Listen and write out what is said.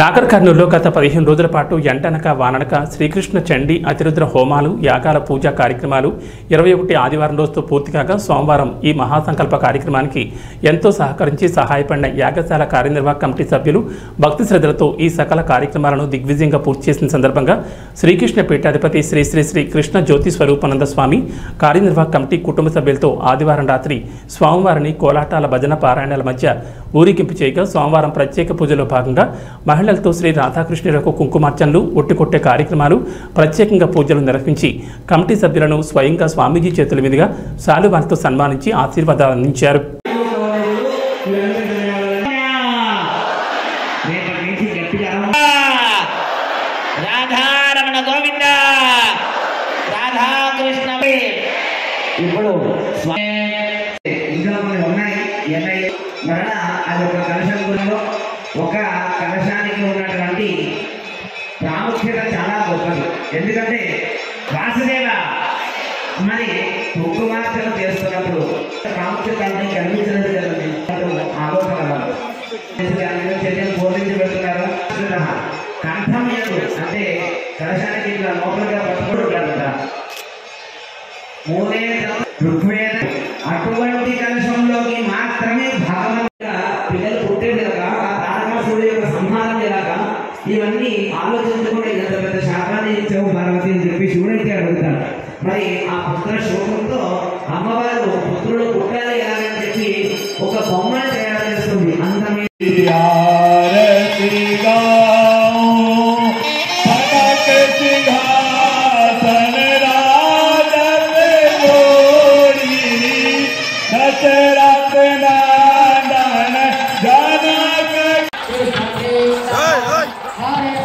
నాగర్ కర్నూలులో గత 15 రోజుల పాటు ఎండనక వాననక శ్రీకృష్ణ చండీ అతిరుద్ర హోమాలు యాగాల పూజా కార్యక్రమాలు 21 ఆదివారం రోజుతో పూర్తి కాగా సోమవారం ఈ మహాసంకల్ప కార్యక్రమానికి ఎంతో సహకరించి సహాయపడిన యాగశాల కార్యనిర్వాహక కమిటీ సభ్యులు భక్తి శ్రద్ధలతో ఈ సకల కార్యక్రమాలను దిగ్విజయంగా పూర్తి చేసిన సందర్భంగా శ్రీకృష్ణ పీఠాధిపతి శ్రీ శ్రీ శ్రీ కృష్ణ జ్యోతి స్వరూపానంద స్వామి కార్యనిర్వాహక కమిటీ కుటుంబ సభ్యులతో ఆదివారం రాత్రి స్వామివారిని కోలాటాల భజన పారాయణాల మధ్య ఊరేగింపు చేయగా సోమవారం ప్రత్యేక పూజలో భాగంగా మహిళలతో శ్రీ రాధాకృష్ణులకు కుంకుమార్చనలు ఒట్టికొట్టే కార్యక్రమాలు ప్రత్యేకంగా పూజలు నిర్వహించి కమిటీ సభ్యులను స్వయంగా స్వామీజీ చేతుల మీదుగా శాలువాలతో సన్మానించి ఆశీర్వాదాలు అందించారు. ఒక కలశానికి ఉన్నటువంటి ప్రాముఖ్యత చాలా గొప్పది. ఎందుకంటే వాసుదేవ మరి కుంకుమార్చన చేస్తున్నప్పుడు ప్రాముఖ్యత కనిపించలేదు కదండి. ఆలోచన చర్యలు బోధించి పెడుతున్నారు. కంఠం అంటే కలశానికి ఇట్లా లోపలిగా పట్టుకోడు కదా మూడే ఋగ్వేద అటువంటి కలశంలోకి మాత్రమే భాగవంతుగా పిల్లలు పుట్టేలాగా తారకాసురుడు యొక్క సంహారం ఎలాగా ఇవన్నీ ఆలోచించుకుంటే ఎంత పెద్ద శాపాన్ని ఇచ్చావు పార్వతి అని చెప్పి శివుడైతే అడుగుతాడు. మరి ఆ పుత్ర శోకంతో అమ్మవారు పుత్రుడు పుట్టాలి ఎలాగని చెప్పి ఒక బొమ్మను తయారు చేస్తుంది. అందమే Hey!